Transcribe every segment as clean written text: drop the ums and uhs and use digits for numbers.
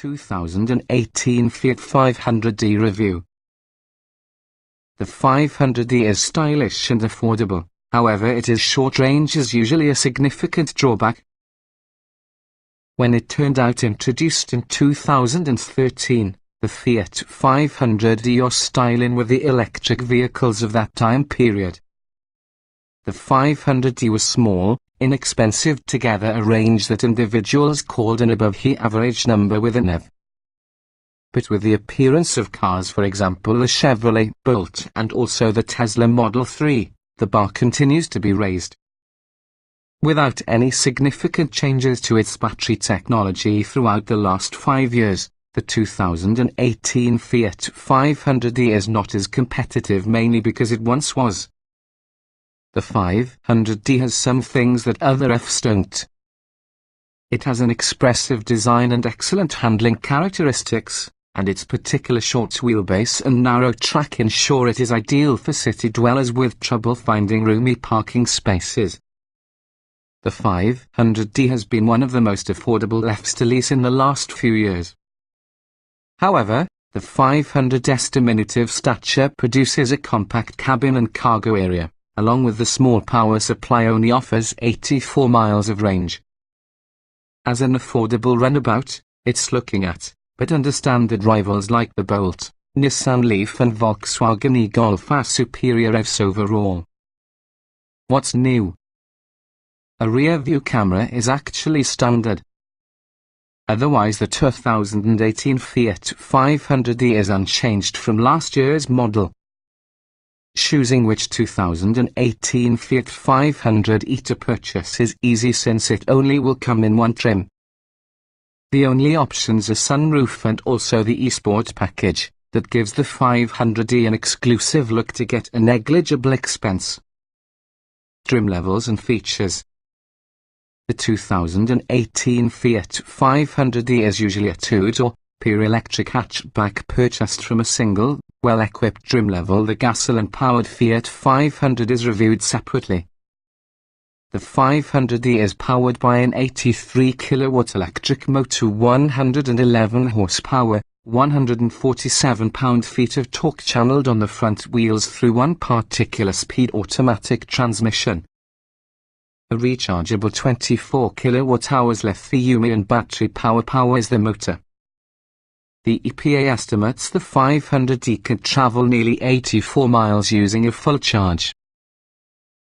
2018 Fiat 500D review. The 500D is stylish and affordable, however its short range is usually a significant drawback. When it turned out introduced in 2013, the Fiat 500D was styling with the electric vehicles of that time period. The 500D was small, inexpensive, together a range that individuals called an above-average number with an EV. But with the appearance of cars, for example the Chevrolet Bolt and also the Tesla Model 3, the bar continues to be raised. Without any significant changes to its battery technology throughout the last 5 years, the 2018 Fiat 500D is not as competitive, mainly because it once was. The 500D has some things that other Fs don't. It has an expressive design and excellent handling characteristics, and its particular short wheelbase and narrow track ensure it is ideal for city dwellers with trouble finding roomy parking spaces. The 500D has been one of the most affordable Fs to lease in the last few years. However, the 500's diminutive stature produces a compact cabin and cargo area, along with the small power supply only offers 84 miles of range. As an affordable runabout, it's looking at, but understand that rivals like the Bolt, Nissan Leaf and Volkswagen e-Golf are superior Fs overall. What's new? A rear-view camera is actually standard. Otherwise the 2018 Fiat 500D is unchanged from last year's model. Choosing which 2018 Fiat 500e to purchase is easy since it only will come in one trim. The only options are sunroof and also the eSport package, that gives the 500e an exclusive look to get a negligible expense. Trim levels and features. The 2018 Fiat 500e is usually a two-door, pure electric hatchback purchased from a single, well-equipped trim level. The gasoline-powered Fiat 500 is reviewed separately. The 500e is powered by an 83 kW electric motor, 111 horsepower, 147 pound-feet of torque channeled on the front wheels through one particular speed automatic transmission. A rechargeable 24 kWh lithium-ion battery powers the motor. The EPA estimates the 500e can travel nearly 84 miles using a full charge.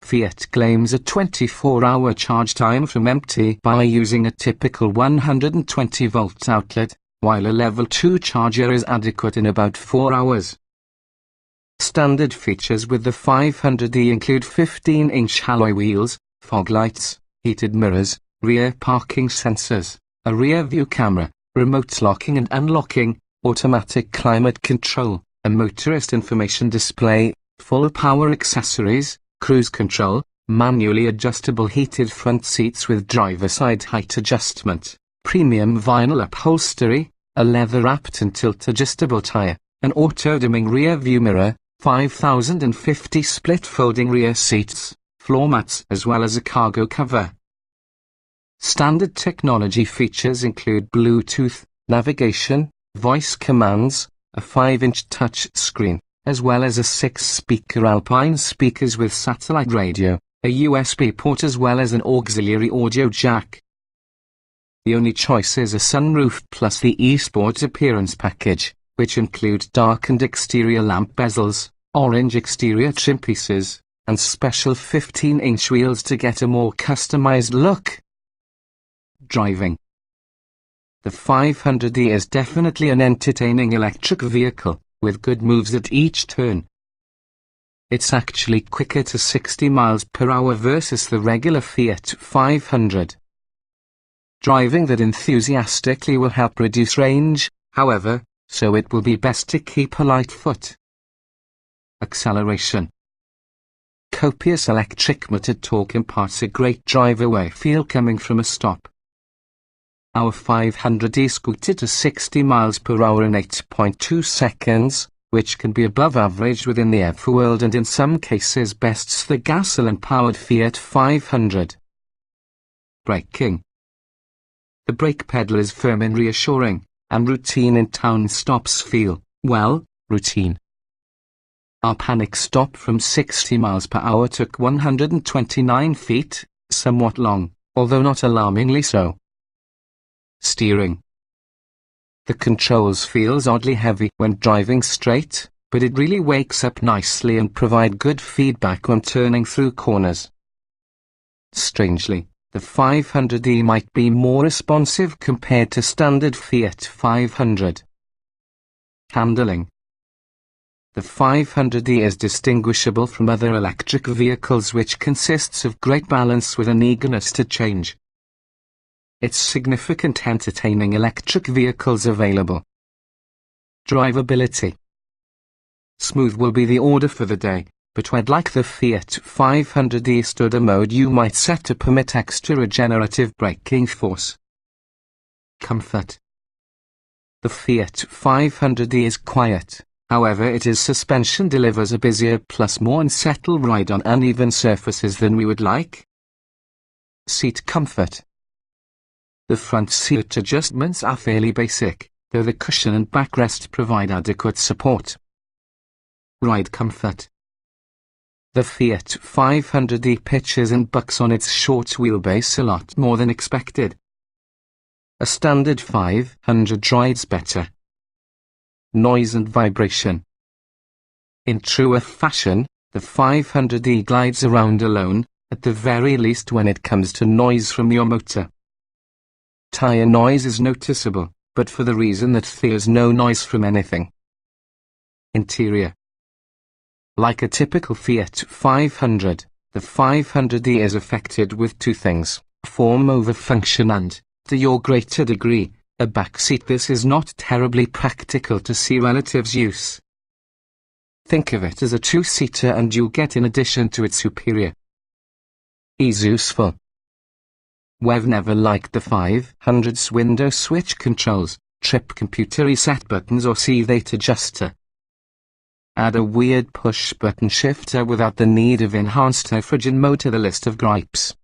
Fiat claims a 24-hour charge time from empty by using a typical 120-volt outlet, while a level 2 charger is adequate in about 4 hours. Standard features with the 500e include 15-inch alloy wheels, fog lights, heated mirrors, rear parking sensors, a rear-view camera, remote locking and unlocking, automatic climate control, a motorist information display, full power accessories, cruise control, manually adjustable heated front seats with driver side height adjustment, premium vinyl upholstery, a leather-wrapped and tilt-adjustable tire, an auto-dimming rear-view mirror, 5050 split folding rear seats, floor mats as well as a cargo cover. Standard technology features include Bluetooth, navigation, voice commands, a 5-inch touch screen, as well as a 6-speaker Alpine speakers with satellite radio, a USB port as well as an auxiliary audio jack. The only choice is a sunroof plus the eSport appearance package, which include darkened exterior lamp bezels, orange exterior trim pieces, and special 15-inch wheels to get a more customized look. Driving. The 500e is definitely an entertaining electric vehicle, with good moves at each turn. It's actually quicker to 60 miles per hour versus the regular Fiat 500. Driving that enthusiastically will help reduce range, however, so it will be best to keep a light foot. Acceleration. Copious electric motor torque imparts a great drive-away feel coming from a stop. Our 500e scooted to 60 miles per hour in 8.2 seconds, which can be above average within the EV world and in some cases bests the gasoline-powered Fiat 500. Braking. The brake pedal is firm and reassuring, and routine in town stops feel, well, routine. Our panic stop from 60 miles per hour took 129 feet, somewhat long, although not alarmingly so. Steering. The controls feels oddly heavy when driving straight, but it really wakes up nicely and provide good feedback when turning through corners. Strangely, the 500e might be more responsive compared to standard Fiat 500. Handling. The 500e is distinguishable from other electric vehicles, which consists of great balance with an eagerness to change. It's significant entertaining electric vehicles available. Drivability. Smooth will be the order for the day, but when like the Fiat 500e stood a mode you might set to permit extra regenerative braking force. Comfort. The Fiat 500e is quiet. However, its suspension delivers a busier plus more unsettled ride on uneven surfaces than we would like. Seat comfort. The front seat adjustments are fairly basic, though the cushion and backrest provide adequate support. Ride comfort. The Fiat 500e pitches and bucks on its short wheelbase a lot more than expected. A standard 500 rides better. Noise and vibration. In truer fashion, the 500e glides around alone, at the very least when it comes to noise from your motor. Tire noise is noticeable, but for the reason that there's no noise from anything. Interior. Like a typical Fiat 500, the 500e is affected with two things, form over function and, to your greater degree, a backseat. This is not terribly practical to see relatives' use. Think of it as a two-seater and you'll get in addition to its superior ease useful. We've never liked the 500's window switch controls, trip computer reset buttons or seat adjuster. Add a weird push-button shifter without the need of enhanced hydrogen mode to the list of gripes.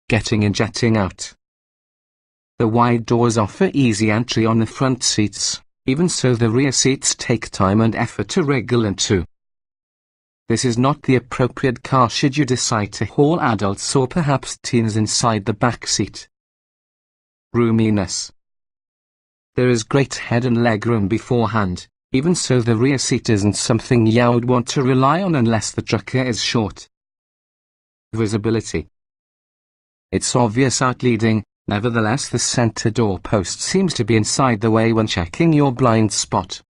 Getting and jetting out. The wide doors offer easy entry on the front seats, even so the rear seats take time and effort to wriggle into. This is not the appropriate car should you decide to haul adults or perhaps teens inside the back seat. Roominess. There is great head and legroom beforehand, even so the rear seat isn't something you would want to rely on unless the trucker is short. Visibility. It's obvious outleading. Nevertheless, the center door post seems to be inside the way when checking your blind spot.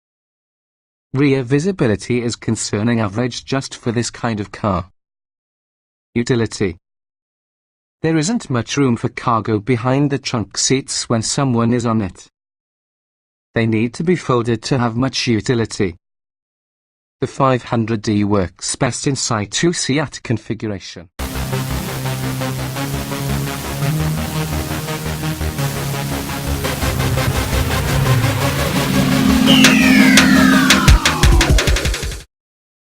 Rear visibility is concerning average just for this kind of car. Utility. There isn't much room for cargo behind the trunk seats when someone is on it. They need to be folded to have much utility. The 500e works best inside two-seat configuration. Yeah.